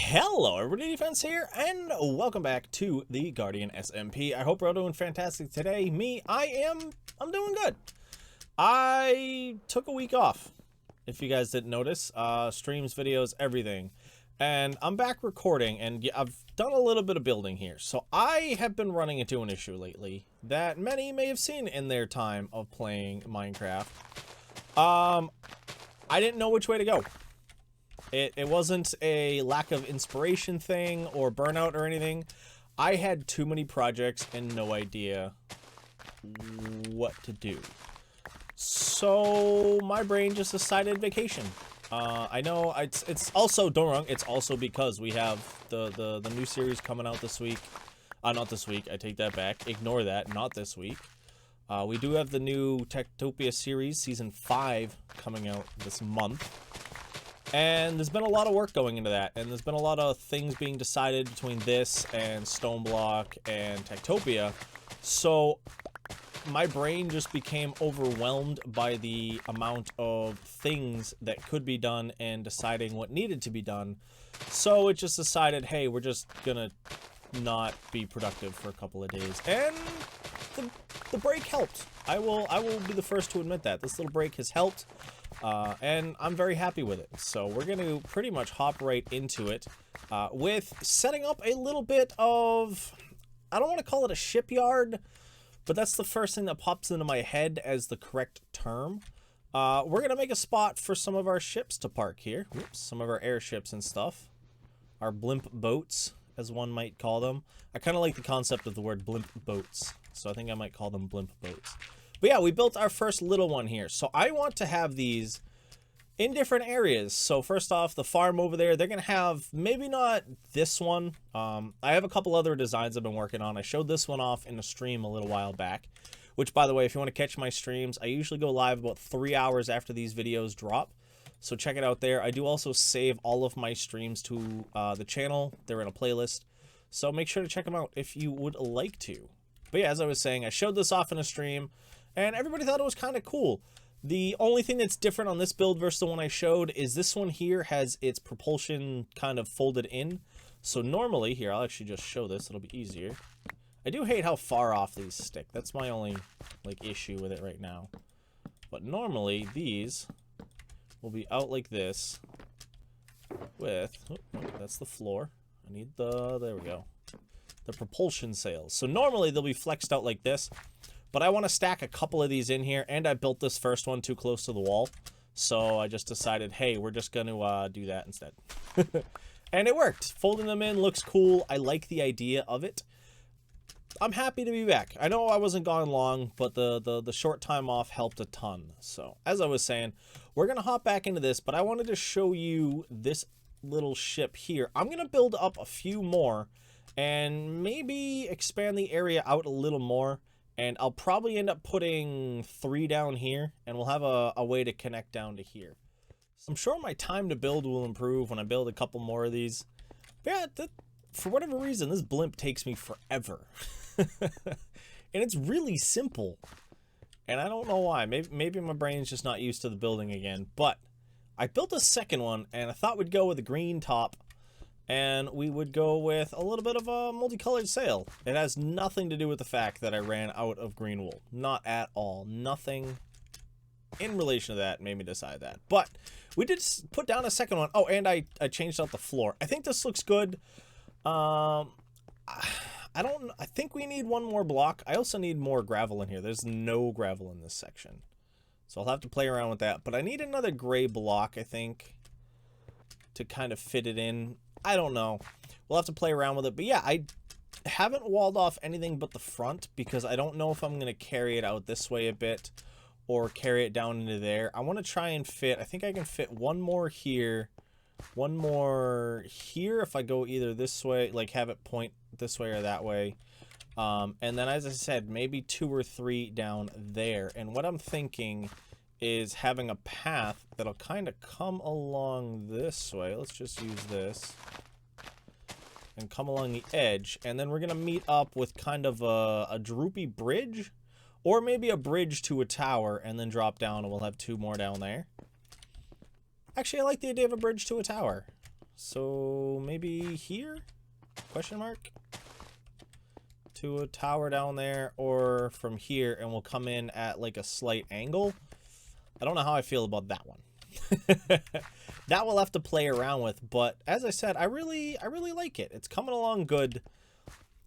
Hello everybody, Defense here, and welcome back to the Guardian SMP. I hope we're all doing fantastic today. I'm doing good. I took a week off, if you guys didn't notice. Streams, videos, everything. And I'm back recording, and I've done a little bit of building here. So I have been running into an issue lately that many may have seen in their time of playing Minecraft. I didn't know which way to go. It wasn't a lack of inspiration thing or burnout or anything. I had too many projects and no idea what to do. So my brain just decided vacation. I know it's also, don't wrong, it's also because we have the new series coming out this week. Not this week, I take that back. Ignore that, not this week. We do have the new Techtopia series, Season 5, coming out this month. And there's been a lot of work going into that, and there's been a lot of things being decided between this and Stoneblock and Techtopia. So my brain just became overwhelmed by the amount of things that could be done and deciding what needed to be done. So it just decided, hey, we're just gonna not be productive for a couple of days. And the break helped. I will be the first to admit that. This little break has helped. And I'm very happy with it. So we're going to pretty much hop right into it with setting up a little bit of, I don't want to call it a shipyard, but that's the first thing that pops into my head as the correct term. We're going to make a spot for some of our ships to park here. Oops, some of our airships and stuff. Our blimp boats, as one might call them. I kind of like the concept of the word blimp boats, so I think I might call them blimp boats. But yeah, we built our first little one here. So I want to have these in different areas. So first off, the farm over there, they're going to have maybe not this one. I have a couple other designs I've been working on. I showed this one off in a stream a little while back, which, by the way, if you want to catch my streams, I usually go live about 3 hours after these videos drop. So check it out there. I do also save all of my streams to the channel. They're in a playlist. So make sure to check them out if you would like to. But yeah, as I was saying, I showed this off in a stream, and everybody thought it was kind of cool. The only thing that's different on this build versus the one I showed is this one here has its propulsion kind of folded in. So normally, here, I'll actually just show this. It'll be easier. I do hate how far off these stick. That's my only, like, issue with it right now. But normally, these will be out like this with, oh, that's the floor. I need there we go. The propulsion sails. So normally, they'll be flexed out like this. But I want to stack a couple of these in here, and I built this first one too close to the wall. So I just decided, hey, we're just going to do that instead. And it worked. Folding them in looks cool. I like the idea of it. I'm happy to be back. I know I wasn't gone long, but the short time off helped a ton. So as I was saying, we're going to hop back into this, but I wanted to show you this little ship here. I'm going to build up a few more and maybe expand the area out a little more. And I'll probably end up putting 3 down here, and we'll have a way to connect down to here. So I'm sure my time to build will improve when I build a couple more of these. But yeah, for whatever reason, this blimp takes me forever. And it's really simple. And I don't know why. Maybe my brain's just not used to the building again. But I built a second one, and I thought we'd go with a green top. And we would go with a little bit of a multicolored sail. It has nothing to do with the fact that I ran out of green wool. Not at all. Nothing in relation to that made me decide that. But we did put down a second one. Oh, and I changed out the floor. I think this looks good. I think we need one more block. I also need more gravel in here. There's no gravel in this section. So I'll have to play around with that. But I need another gray block, I think, to kind of fit it in. I don't know. We'll have to play around with it. But yeah, I haven't walled off anything but the front because I don't know if I'm going to carry it out this way a bit or carry it down into there. I want to try and fit, I think I can fit one more here, one more here if I go either this way, like have it point this way or that way. And then, as I said, maybe 2 or 3 down there. And what I'm thinking is having a path that'll kind of come along this way. Let's just use this and come along the edge, and then we're gonna meet up with kind of a droopy bridge, or maybe a bridge to a tower and then drop down, and we'll have 2 more down there. Actually, I like the idea of a bridge to a tower, So maybe here? Question mark? To a tower down there, or from here, and we'll come in at like a slight angle. I don't know how I feel about that one. That we'll have to play around with, but as I said, I really like it. It's coming along good,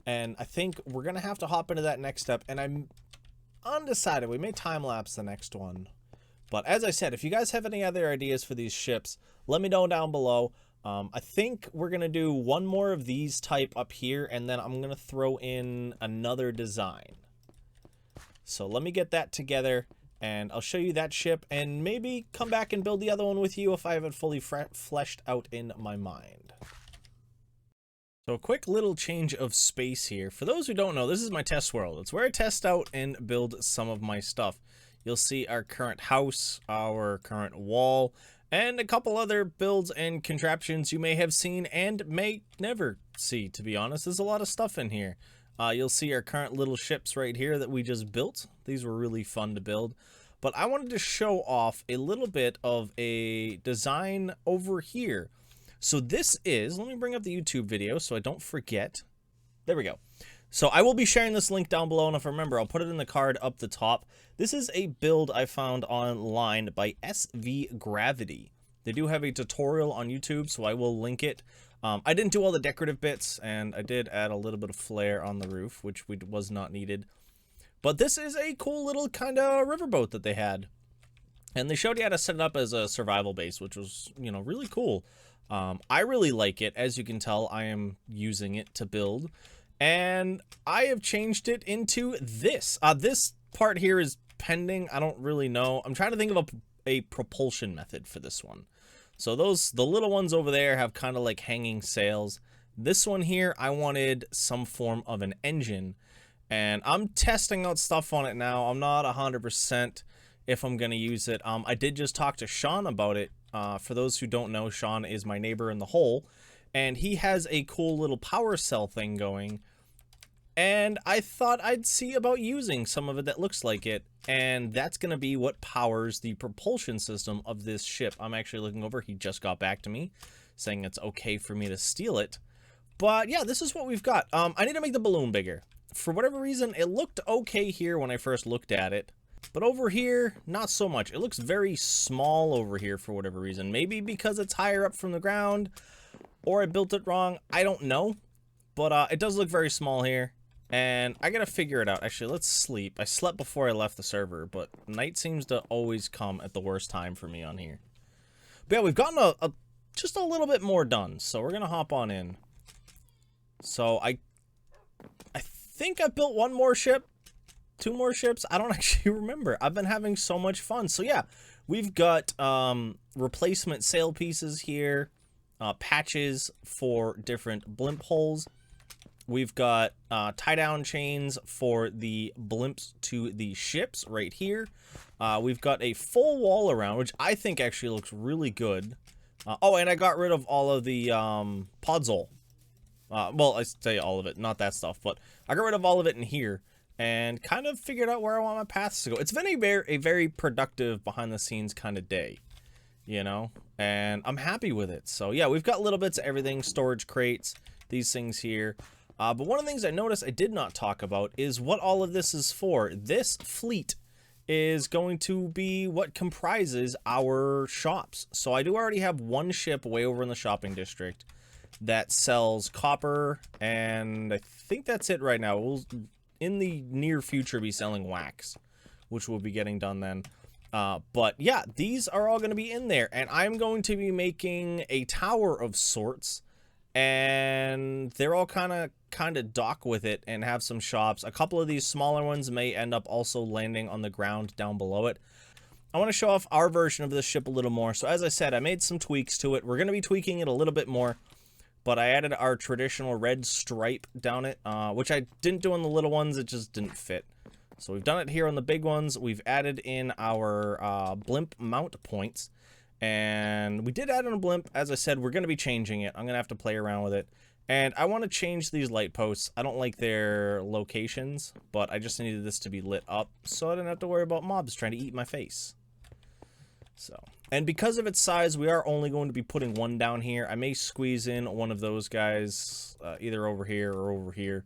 and I think we're gonna have to hop into that next step, and I'm undecided. We may time lapse the next one, but as I said, if you guys have any other ideas for these ships, let me know down below. I think we're gonna do one more of these type up here, and then I'm gonna throw in another design. So let me get that together, and I'll show you that ship, and maybe come back and build the other one with you if I have it fully fleshed out in my mind. So a quick little change of space here. For those who don't know, this is my test world. It's where I test out and build some of my stuff. You'll see our current house, our current wall, and a couple other builds and contraptions you may have seen and may never see, to be honest. There's a lot of stuff in here. You'll see our current little ships right here that we just built. These were really fun to build. But I wanted to show off a little bit of a design over here. So this is, let me bring up the YouTube video so I don't forget. There we go. So I will be sharing this link down below, and if I remember, I'll put it in the card up the top. This is a build I found online by SV Gravity. They do have a tutorial on YouTube, so I will link it. I didn't do all the decorative bits, and I did add a little bit of flair on the roof, which was not needed. But this is a cool little kind of riverboat that they had. And they showed you how to set it up as a survival base, which was, you know, really cool. I really like it. As you can tell, I am using it to build. And I have changed it into this. This part here is pending. I don't really know. I'm trying to think of a propulsion method for this one. So the little ones over there have kind of like hanging sails. This one here, I wanted some form of an engine. And I'm testing out stuff on it now. I'm not 100% if I'm going to use it. I did just talk to Sean about it. For those who don't know, Sean is my neighbor in the hole. And he has a cool little power cell thing going. And I thought I'd see about using some of it that looks like it. And that's going to be what powers the propulsion system of this ship. I'm actually looking over. He just got back to me saying it's okay for me to steal it. But yeah, this is what we've got. I need to make the balloon bigger. For whatever reason, it looked okay here when I first looked at it. But over here, not so much. It looks very small over here for whatever reason. Maybe because it's higher up from the ground, or I built it wrong. I don't know. But it does look very small here. And I gotta figure it out. Actually, let's sleep. I slept before I left the server, but night seems to always come at the worst time for me on here. But yeah, we've gotten just a little bit more done. So we're gonna hop on in. So I think I built one more ship. 2 more ships. I don't actually remember. I've been having so much fun. So yeah, we've got replacement sail pieces here, patches for different blimp holes. We've got tie-down chains for the blimps to the ships right here. We've got a full wall around, which I think actually looks really good. Oh, and I got rid of all of the podzol. Well, I say all of it, not that stuff, but I got rid of all of it in here. And kind of figured out where I want my paths to go. It's been a very productive behind-the-scenes kind of day, you know? And I'm happy with it. So, yeah, we've got little bits of everything. Storage crates, these things here. But one of the things I noticed I did not talk about is what all of this is for. This fleet is going to be what comprises our shops. So I do already have one ship way over in the shopping district that sells copper. And I think that's it right now. We'll in the near future be selling wax, which we'll be getting done then. But yeah, these are all going to be in there, and I'm going to be making a tower of sorts, and they're all kind of dock with it and have some shops. A couple of these smaller ones may end up also landing on the ground down below it. I want to show off our version of this ship a little more. So as I said, I made some tweaks to it. We're going to be tweaking it a little bit more. But I added our traditional red stripe down it, which I didn't do on the little ones. It just didn't fit. So we've done it here on the big ones. We've added in our blimp mount points. And we did add in a blimp. As I said, we're going to be changing it. I'm going to have to play around with it. And I want to change these light posts. I don't like their locations, but I just needed this to be lit up so I didn't have to worry about mobs trying to eat my face. So, and because of its size, we are only going to be putting one down here. I may squeeze in one of those guys, either over here or over here.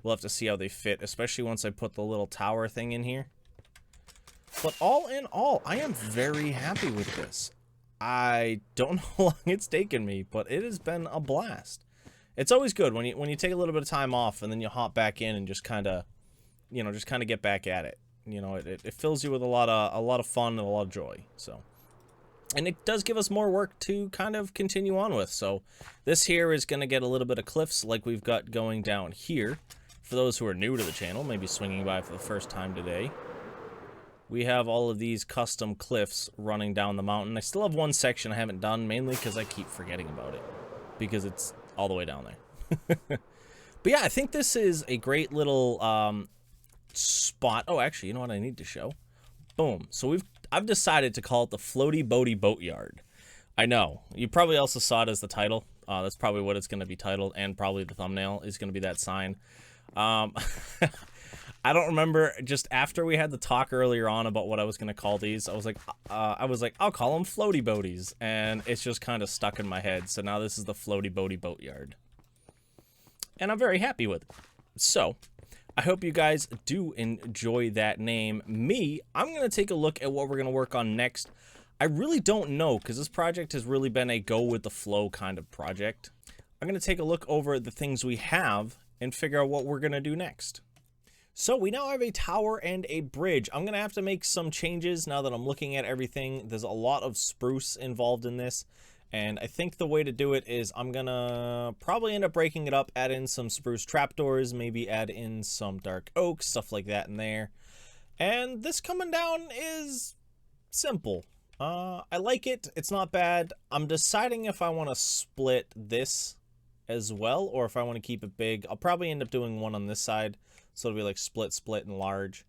We'll have to see how they fit, especially once I put the little tower thing in here. But all in all, I am very happy with this. I don't know how long it's taken me, but it has been a blast. It's always good when you take a little bit of time off and then you hop back in and just kind of, you know, just kind of get back at it. You know, it fills you with a lot of fun and a lot of joy. So, and it does give us more work to kind of continue on with. So, this here is going to get a little bit of cliffs like we've got going down here. For those who are new to the channel, maybe swinging by for the first time today, we have all of these custom cliffs running down the mountain. I still have one section I haven't done, mainly because I keep forgetting about it, because it's all the way down there. But yeah, I think this is a great little spot. Oh, actually, you know what I need to show? Boom. So I've decided to call it the Floaty Boaty Boatyard. I know. You probably also saw it as the title. That's probably what it's going to be titled, and probably the thumbnail is going to be that sign. I don't remember, just after we had the talk earlier on about what I was going to call these, I was like, I'll call them Floaty Boaties, and it's just kind of stuck in my head. So now this is the Floaty Boaty Boatyard. And I'm very happy with it. So, I hope you guys do enjoy that name. I'm going to take a look at what we're going to work on next. I really don't know, because this project has really been a go with the flow kind of project. I'm going to take a look over the things we have and figure out what we're going to do next. So we now have a tower and a bridge. I'm going to have to make some changes now that I'm looking at everything. There's a lot of spruce involved in this. And I think the way to do it is I'm going to probably end up breaking it up, add in some spruce trapdoors, maybe add in some dark oak, stuff like that in there. And this coming down is simple. I like it. It's not bad. I'm deciding if I want to split this as well or if I want to keep it big. I'll probably end up doing one on this side. So it'll be like split, and large.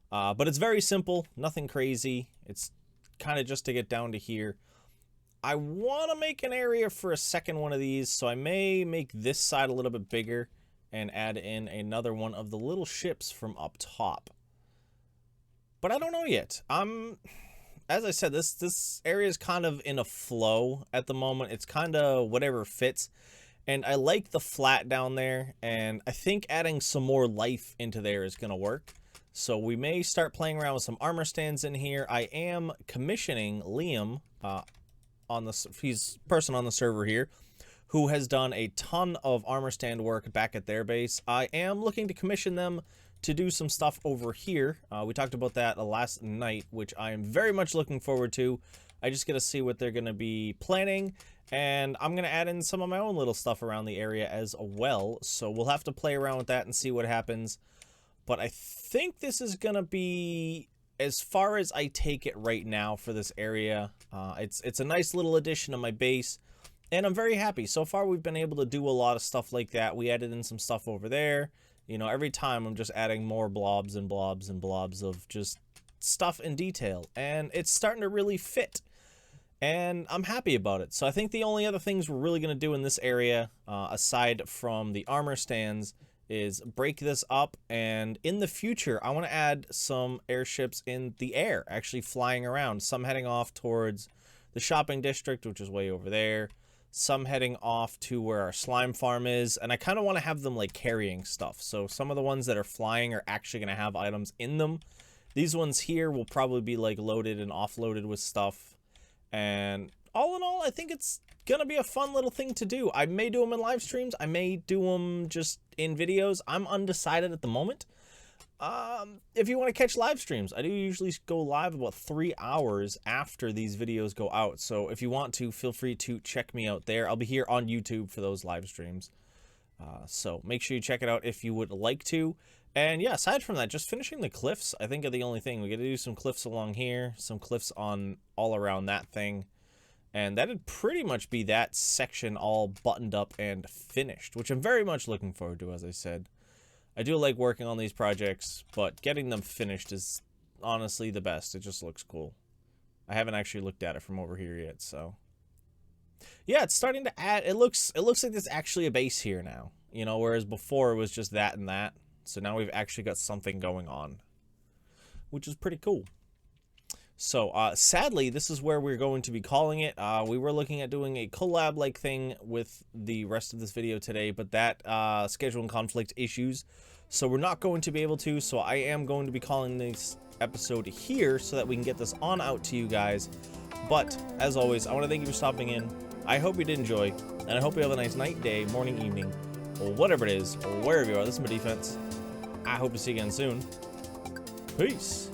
But it's very simple, nothing crazy. It's kind of just to get down to here. I want to make an area for a second one of these, so I may make this side a little bit bigger and add in another one of the little ships from up top. But I don't know yet. As I said, this area is kind of in a flow at the moment. It's kind of whatever fits. And I like the flat down there, and I think adding some more life into there is going to work. So we may start playing around with some armor stands in here. I am commissioning Liam, he's a person on the server here, who has done a ton of armor stand work back at their base. I am looking to commission them to do some stuff over here. We talked about that last night, which I am very much looking forward to. I just got to see what they're going to be planning. And I'm going to add in some of my own little stuff around the area as well. So we'll have to play around with that and see what happens. But I think this is going to be, as far as I take it right now for this area, it's a nice little addition to my base. And I'm very happy. So far we've been able to do a lot of stuff like that. We added in some stuff over there. You know, every time I'm just adding more blobs and blobs and blobs of just stuff in detail. And it's starting to really fit. And I'm happy about it. So I think the only other things we're really going to do in this area, aside from the armor stands, is break this up. And in the future, I want to add some airships in the air, actually flying around. Some heading off towards the shopping district, which is way over there. Some heading off to where our slime farm is. And I kind of want to have them like carrying stuff. So some of the ones that are flying are actually going to have items in them. These ones here will probably be like loaded and offloaded with stuff. And all in all, I think it's going to be a fun little thing to do. I may do them in live streams. I may do them just in videos. I'm undecided at the moment. If you want to catch live streams, I do usually go live about 3 hours after these videos go out. So if you want to, feel free to check me out there. I'll be here on YouTube for those live streams. So make sure you check it out if you would like to. And yeah, aside from that, just finishing the cliffs, I think, are the only thing. We got to do some cliffs along here, some cliffs on all around that thing. And that'd pretty much be that section all buttoned up and finished, which I'm very much looking forward to, as I said. I do like working on these projects, but getting them finished is honestly the best. It just looks cool. I haven't actually looked at it from over here yet, so. Yeah, it's starting to add, it looks like there's actually a base here now. You know, whereas before it was just that and that. So now we've actually got something going on, which is pretty cool. So sadly, this is where we're going to be calling it. We were looking at doing a collab-like thing with the rest of this video today, but that scheduling conflict issues, so we're not going to be able to. So I am going to be calling this episode here so that we can get this on out to you guys. But as always, I want to thank you for stopping in. I hope you did enjoy, and I hope you have a nice night, day, morning, evening, or whatever it is, or wherever you are. This is my defense. I hope to see you again soon. Peace.